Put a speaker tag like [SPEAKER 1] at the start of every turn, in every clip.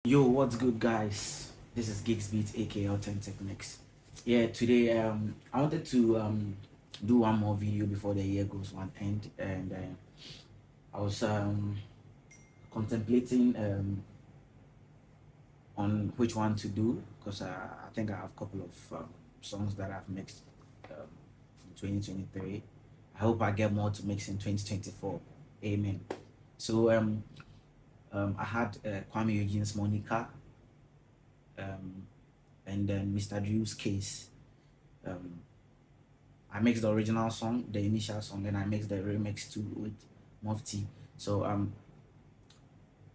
[SPEAKER 1] Yo, what's good, guys? This is Gigs Beats, aka Authentic Mix. Yeah, today I wanted to do one more video before the year goes one end, and I was contemplating on which one to do because I think I have a couple of songs that I've mixed from 2023. I hope I get more to mix in 2024. Amen. So I had Kwame Eugene's Monica. And then Mr. Drew's Case. I mixed the original song, the initial song, then I mixed the remix too with Mophty. So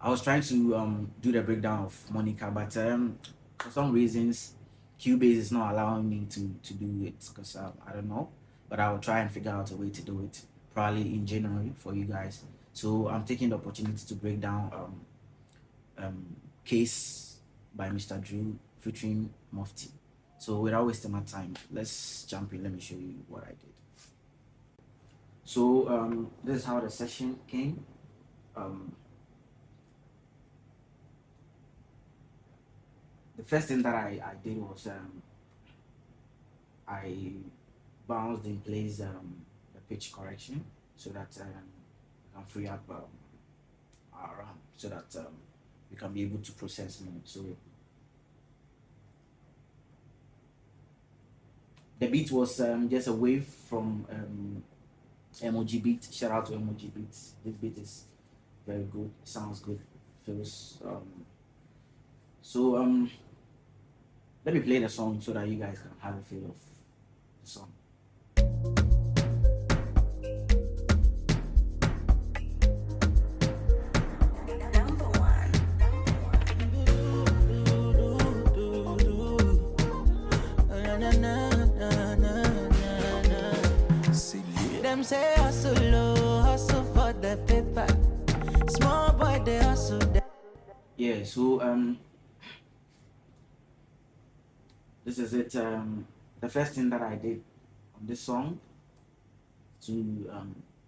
[SPEAKER 1] I was trying to do the breakdown of Monica, but for some reasons Cubase is not allowing me to do it because I don't know, but I will try and figure out a way to do it probably in January for you guys. So I'm taking the opportunity to break down Case by Mr. Drew featuring Mophty. So without wasting my time, let's jump in. Let me show you what I did. So this is how the session came. The first thing that I did was I bounced in place the pitch correction so that we can free up our RAM so that we can be able to process more. So the beat was just a wave from MOG Beat. Shout out to MOG Beats. This beat is very good. Sounds good. Feels let me play the song so that you guys can have a feel of the song.
[SPEAKER 2] Say hustle low, hustle for the paper. Small boy they hustle.
[SPEAKER 1] Yeah, so this is it. The first thing that I did on this song to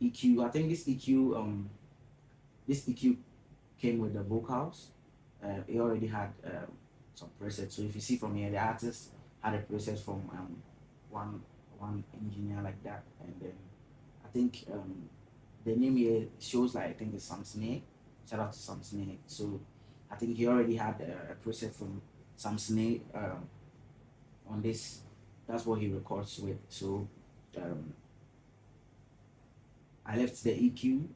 [SPEAKER 1] EQ. I think this EQ came with the vocals. It already had some presets. So if you see from here, the artist had a preset from one engineer like that, and then I think the name here shows like I think it's Sam Snake. Shout out to Sam Snake. So I think he already had a preset from Sam Snake on this. That's what he records with. So I left the EQ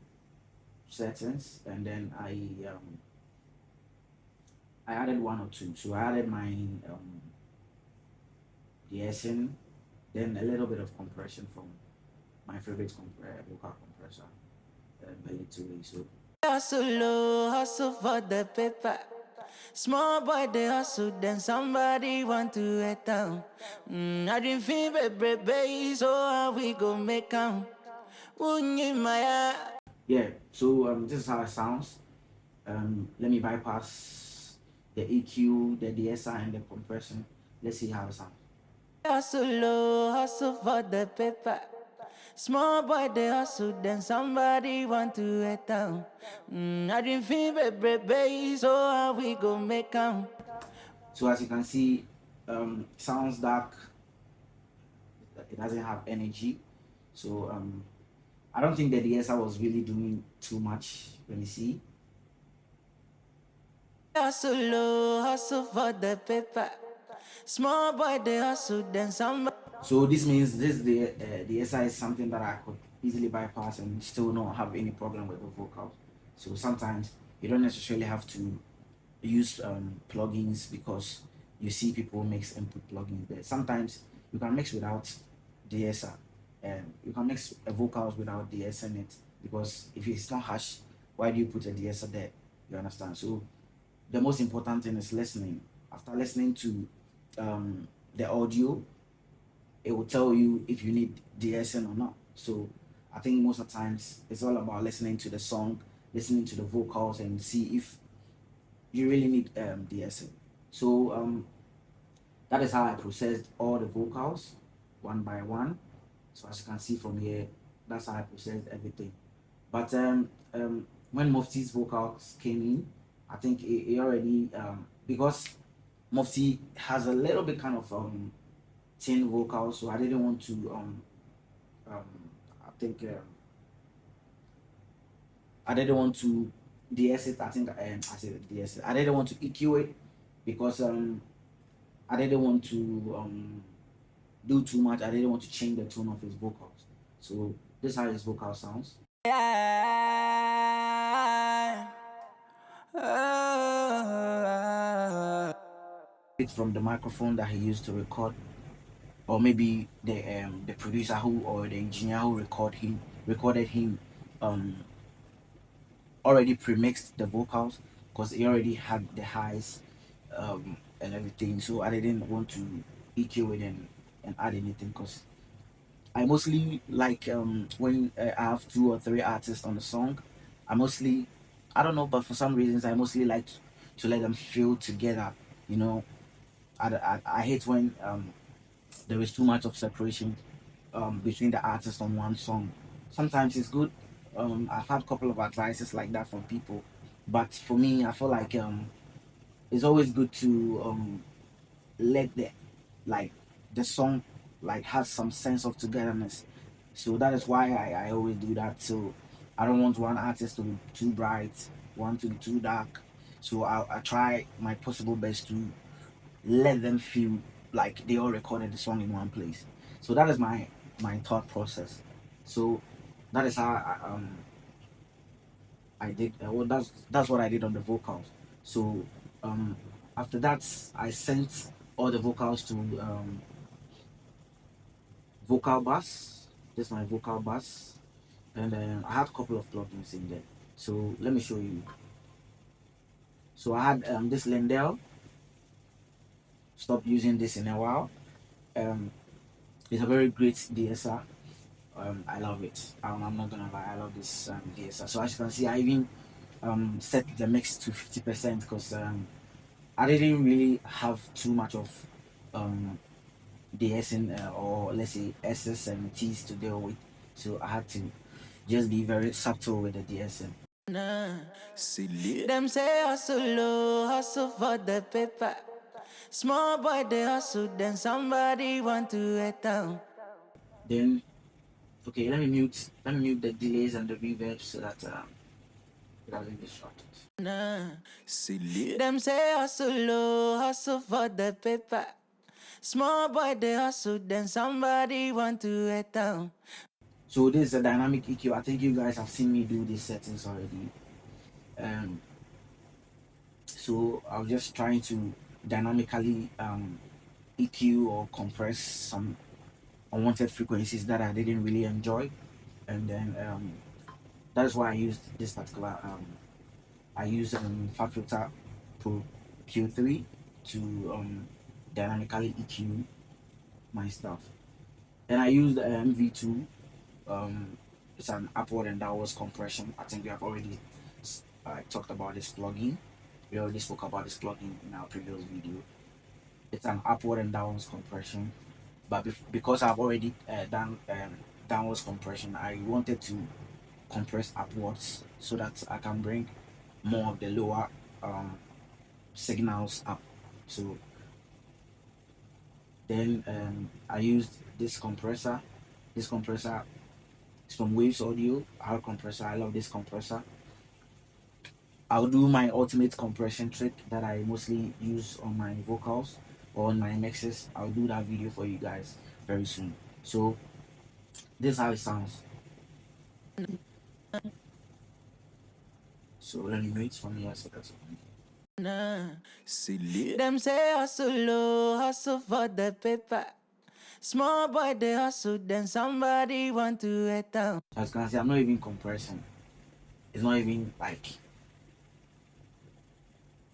[SPEAKER 1] settings and then I added one or two. So I added my DSN, then a little bit of compression from my favorite vocal compressor, Belly 2. So
[SPEAKER 2] hustle low, hustle for the paper. Small boy they hustle, then somebody want to head down. I didn't feel baby, so how we go make out?
[SPEAKER 1] Yeah, so this is how it sounds. Let me bypass the EQ, the DSI, and the compression. Let's see how it sounds.
[SPEAKER 2] Hustle low, hustle for the paper. Small boy they hustle, then somebody want to head down. I didn't feel baby, so how we go make out?
[SPEAKER 1] So as you can see, sounds dark. It doesn't have energy. So I don't think the DSI was really doing too much. Let me see.
[SPEAKER 2] Hustle low, hustle for the paper. Small boy they hustle, then somebody.
[SPEAKER 1] So this means the SI is something that I could easily bypass and still not have any problem with the vocals. So sometimes you don't necessarily have to use plugins because you see people mix input plugins there. Sometimes you can mix without DSR and you can mix vocals without DSR in it, because if it's not harsh, why do you put a DSR there? You understand? So the most important thing is listening. After listening to the audio, it will tell you if you need DSN or not. So I think most of the times it's all about listening to the song, listening to the vocals, and see if you really need DSN. So that is how I processed all the vocals one by one. So as you can see from here, that's how I processed everything. But when Mophty's vocals came in, I think it already because Mophty has a little bit kind of thin vocals, so I didn't want to um I think I didn't want to DS it. I think I said DS it. I didn't want to EQ it because I didn't want to do too much. I didn't want to change the tone of his vocals. So this is how his vocal sounds. It's from the microphone that he used to record, or maybe the producer who or the engineer who recorded him already pre-mixed the vocals because he already had the highs and everything. So I didn't want to EQ it and add anything because I mostly like when I have two or three artists on the song. I mostly, I don't know, but for some reasons I mostly like to let them feel together. You know, I hate when there is too much of separation between the artists on one song. Sometimes it's good. I've had a couple of advices like that from people, but for me, I feel like it's always good to let like the song like has some sense of togetherness. So that is why I always do that. So I don't want one artist to be too bright, one to be too dark. So I try my possible best to let them feel like they all recorded the song in one place. So that is my thought process. So that is how I did. Well, that's what I did on the vocals. So um, after that, I sent all the vocals to vocal bus. This is my vocal bus, and I had a couple of plugins in there. So let me show you. So I had this Lendl. Stopped using this in a while. Um, it's a very great DSR. I love it. I'm not gonna lie, I love this DSR. So as you can see, I even set the mix to 50% because I didn't really have too much of DSing or let's say S's and T's to deal with. So I had to just be very subtle with the DSing.
[SPEAKER 2] Silly. Them say hustle for the paper. Small boy they hustle, then somebody want to head down.
[SPEAKER 1] Then okay, let me mute the delays and the reverb so that it doesn't disrupt it.
[SPEAKER 2] Silly. Them say hustle for the paper. Small boy they hustle, then somebody want to head down.
[SPEAKER 1] So this is a dynamic EQ. I think you guys have seen me do these settings already. So I was just trying to dynamically EQ or compress some unwanted frequencies that I didn't really enjoy, and then that is why I used this particular I used Fat Filter Pro Q3 to dynamically EQ my stuff. Then I used MV2. It's an upward and downwards compression. I think we have already talked about this plugin. We already spoke about this plugin in our previous video. It's an upward and downwards compression, but because I've already done downwards compression, I wanted to compress upwards so that I can bring more of the lower signals up. So then I used this compressor. This compressor is from Waves Audio. Our compressor, I love this compressor. I'll do my ultimate compression trick that I mostly use on my vocals or on my mixes. I'll do that video for you guys very soon. So this is how it sounds. So let me wait for me a second.
[SPEAKER 2] Silly. Them say hustle for the paper. Small boy they hustle, then somebody want to head down.
[SPEAKER 1] As you can see, I'm not even compressing. It's not even like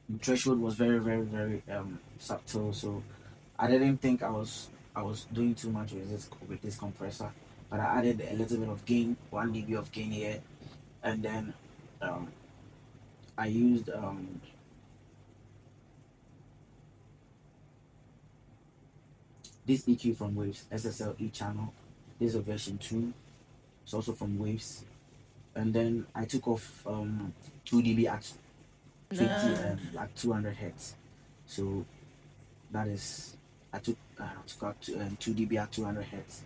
[SPEAKER 1] the threshold was very subtle. So I didn't think I was doing too much with this compressor, but I added a little bit of gain, 1 dB of gain here, and then um, I used this EQ from Waves SSL channel. This is a version 2. It's also from Waves, and then I took off 2 dB at 20 like 200 hertz. So that is I took out 2 dB at 200 hertz.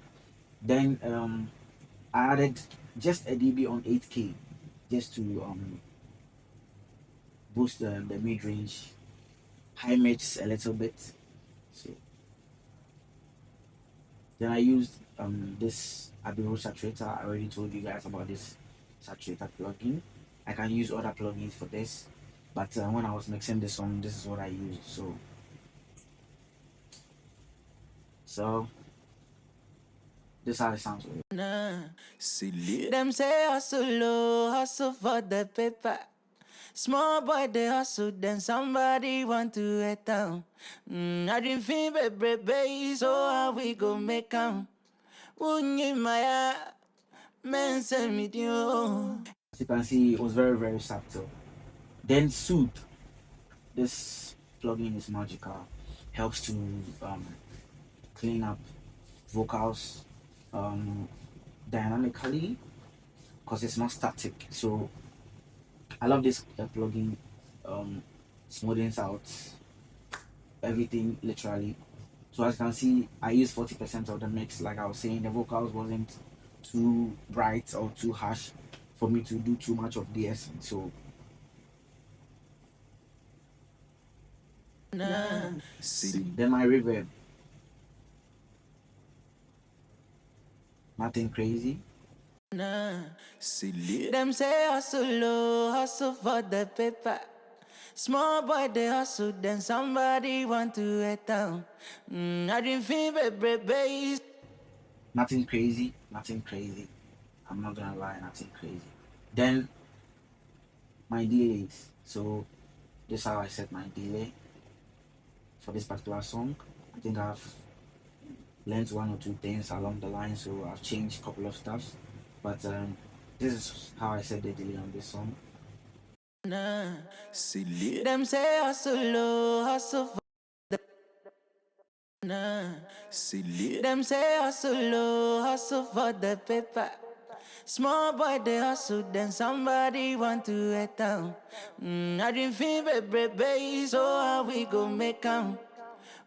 [SPEAKER 1] Then I added just a dB on 8K just to boost the mid range, high mix a little bit. So then I used this Abiru saturator. I already told you guys about this saturator plugin. I can use other plugins for this, but when I was mixing this song, this is what I used. So this is how it sounds.
[SPEAKER 2] Them say hustle low, hustle for the paper. Small boy they hustle, then somebody want to head down. I didn't feel baby, so how we go make 'em? Wouldn't my man send me you?
[SPEAKER 1] As you can see, it was very, very subtle. Then Soothe. This plugin is magical. Helps to clean up vocals dynamically because it's not static. So I love this plugin. Smoothens out everything literally. So as you can see, I used 40% of the mix. Like I was saying, the vocals wasn't too bright or too harsh for me to do too much of DS. So then my reverb, nothing crazy.
[SPEAKER 2] Them say hustle low, hustle for the paper. Small boy they hustle, then somebody want to head down. I didn't feel baby.
[SPEAKER 1] Nothing crazy, nothing crazy. I'm not gonna lie, nothing crazy. Then my delays. So this is how I set my delay for this particular song. I think I've learned one or two things along the line, so I've changed a couple of stuff. But this is how I set the delay on this song.
[SPEAKER 2] Them say hustle low, hustle for them say hustle low, hustle for the paper. Small boy they hustle, then somebody want to head down. I didn't feel baby, so how we go make 'em?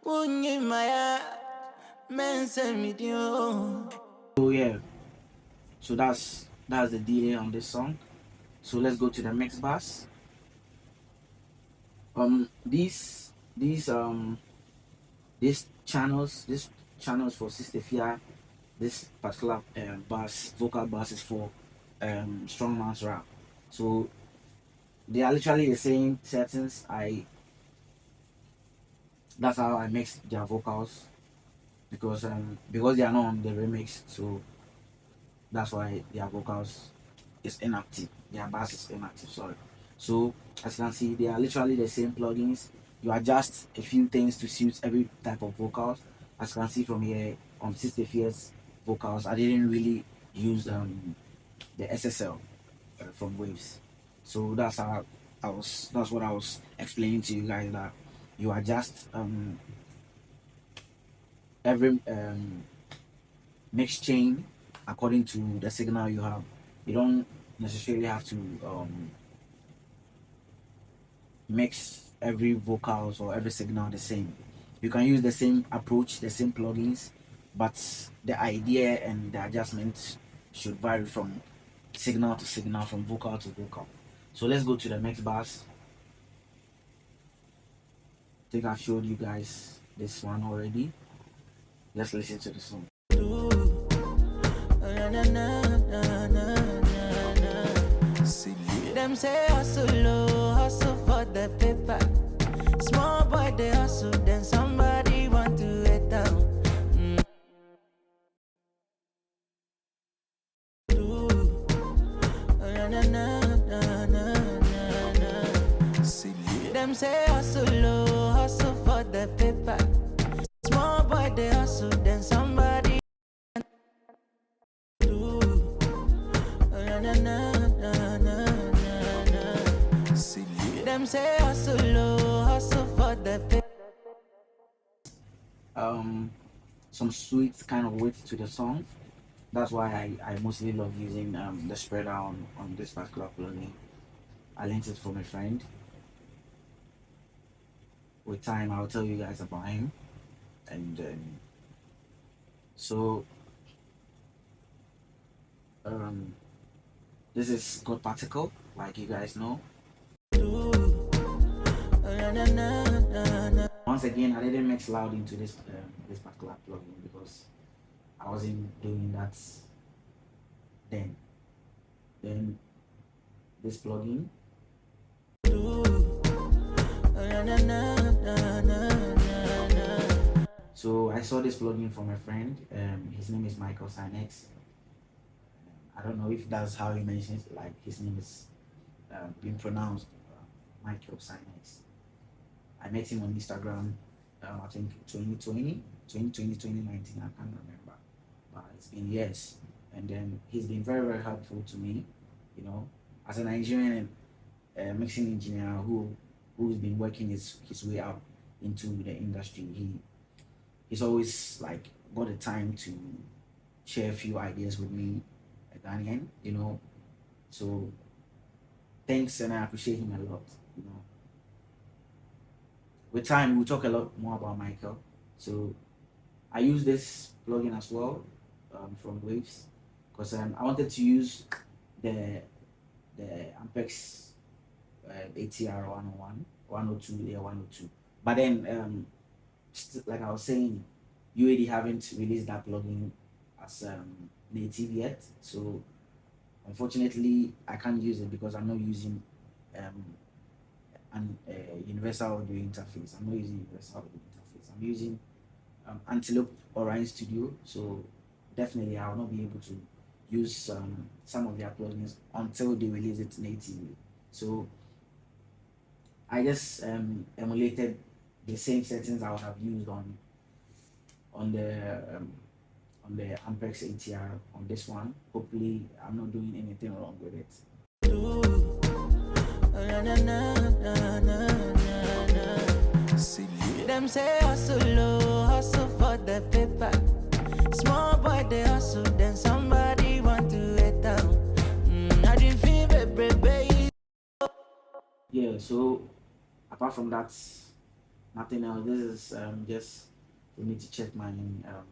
[SPEAKER 2] Wouldn't my man send me you?
[SPEAKER 1] So yeah, so that's the delay on this song. So let's go to the mix bus. These channels for Sistefia, this particular vocal bass is for strongman's rap. So they are literally the same settings. That's how I mix their vocals because they are not on the remix, so that's why their vocals is inactive. Their bass is inactive. Sorry. So as you can see, they are literally the same plugins. You adjust a few things to suit every type of vocals. As you can see from here on Sister Fierce vocals, I didn't really use the SSL from Waves. So that's how that's what I was explaining to you guys, that you adjust every mix chain according to the signal you have. You don't necessarily have to mix every vocals or every signal the same. You can use the same approach, the same plugins, but the idea and the adjustments should vary from signal to signal, from vocal to vocal. So let's go to the next bars. I think I've showed you guys this one already. Let's listen to the song.
[SPEAKER 2] Them say hustle low, hustle for the paper. Small boy they hustle, then somebody want to head down. Them say hustle low, hustle for the paper. Small boy they hustle, then somebody them say hustle low, hustle for the paper.
[SPEAKER 1] Some sweet kind of weight to the song. That's why I mostly love using the spreader on this particular plugin. I learned it from a friend. with time I'll tell you guys about him. And so um, this is God Particle, like you guys know. Once again, I didn't mix loud into this particular plugin because I wasn't doing that then. Then this plugin. So I saw this plugin from a friend. His name is Michael Sinex. I don't know if that's how he mentions it, like his name is being pronounced Michael Sinex. I met him on Instagram, I think 2020, 2019, I can't remember. But it's been years. And then he's been very, very helpful to me, you know, as a Nigerian mixing engineer who's been working his way up into the industry. He's always like got the time to share a few ideas with me, a Ghanaian, you know. So thanks, and I appreciate him a lot, you know. With time, we'll talk a lot more about Michael. So I use this plugin as well from Waves because I wanted to use the Ampex ATR 101, 102, yeah, 102. But then, like I was saying, UAD haven't released that plugin as native yet. So unfortunately, I can't use it because I'm not using an universal audio interface. I'm not using universal audio interface. I'm using Antelope Orion Studio. So definitely, I will not be able to use some of their plugins until they release it natively. So I just emulated the same settings I would have used on the Ampex ATR on this one. Hopefully, I'm not doing anything wrong with it.
[SPEAKER 2] Them say hustle for the paper. Small boy they hustle, then somebody want to hit down. I didn't feel baby.
[SPEAKER 1] Yeah, so apart from that, nothing else. This is just for me to check my meter.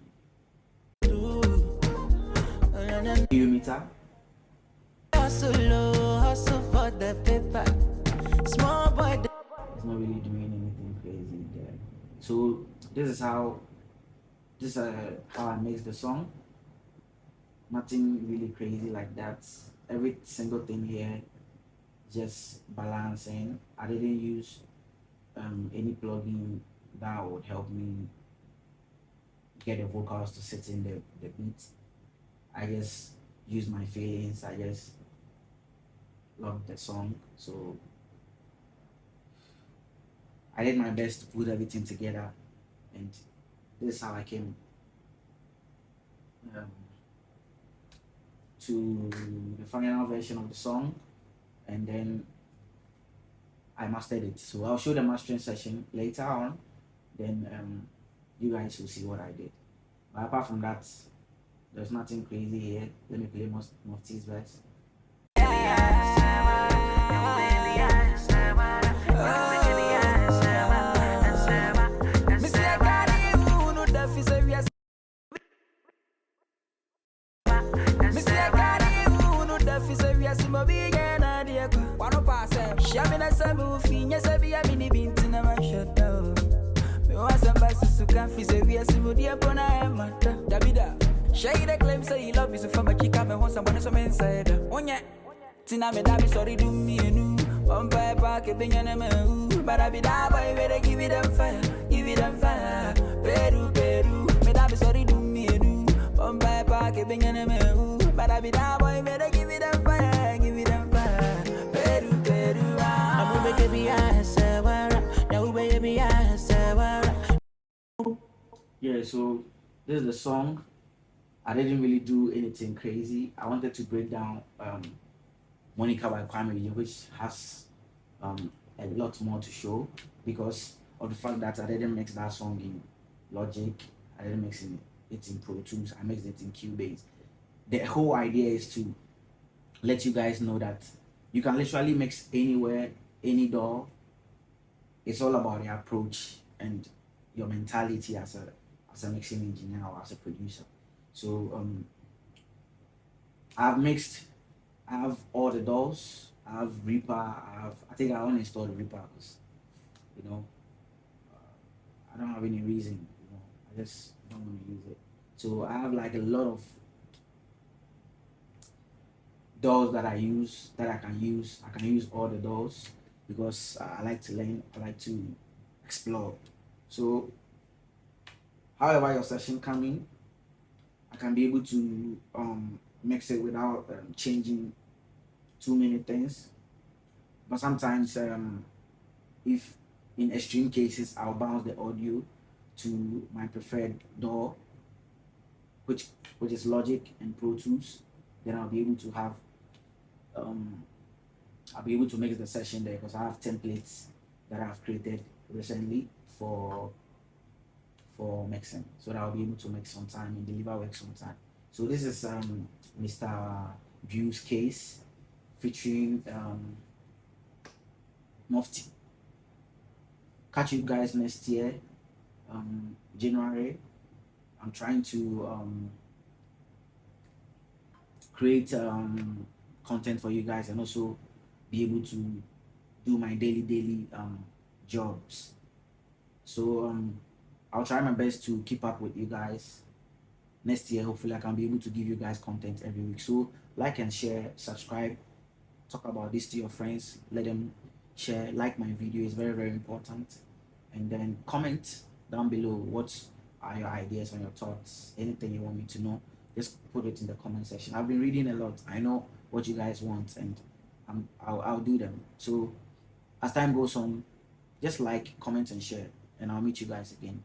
[SPEAKER 2] Hustle for the paper. Small boy.
[SPEAKER 1] It's not really doing anything crazy there. So this is how I mix the song. Nothing really crazy like that. Every single thing here, just balancing. I didn't use any plugin that would help me get the vocals to sit in the beat. I just use my feelings. I just love the song, so I did my best to put everything together, and this is how I came to the final version of the song, and then I mastered it. So I'll show the mastering session later on, then you guys will see what I did. But apart from that, there's nothing crazy here. Let me play Mophty's verse.
[SPEAKER 2] Shade the claim say he love you so from a chick me want someone some inside. Onya Tina me da be sorry do me nu. On papa ke binyane me but I be da boy we give it them fire. Give it them fire. Peru me da be sorry do me nu. On papa ke binyane me but I be da boy we give it them fire. Give it them fire. Peru I'm make it be
[SPEAKER 1] Yeah, so this is the song. I didn't really do anything crazy. I wanted to break down Monica by Kwame, which has a lot more to show because of the fact that I didn't mix that song in Logic. I didn't mix it in Pro Tools. I mixed it in Cubase. The whole idea is to let you guys know that you can literally mix anywhere, any DAW, it's all about the approach and your mentality as a mixing engineer or as a producer. So I've mixed. I have all the dolls. I have Reaper. I think I only installed Reaper because you know I don't have any reason. I just don't want to use it. So I have like a lot of dolls that I use that I can use. I can use all the dolls because I like to learn. I like to explore. So however your session coming, I can be able to mix it without changing too many things. But sometimes, if in extreme cases, I'll bounce the audio to my preferred DAW, which is Logic and Pro Tools. Then I'll be able to have I'll be able to mix the session there because I have templates that I've created recently for mixing, so that I'll be able to mix on time and deliver work on time. So this is Mr. View's case featuring Mophty. Catch you guys next year, January. I'm trying to create content for you guys and also be able to do my daily jobs. So I'll try my best to keep up with you guys. Next year, hopefully I can be able to give you guys content every week. So like and share, subscribe, talk about this to your friends, let them share, like my video. Is very important. And then comment down below what are your ideas and your thoughts, anything you want me to know, just put it in the comment section. I've been reading a lot. I know what you guys want, and I'll do them. So as time goes on, just like, comment and share, and I'll meet you guys again.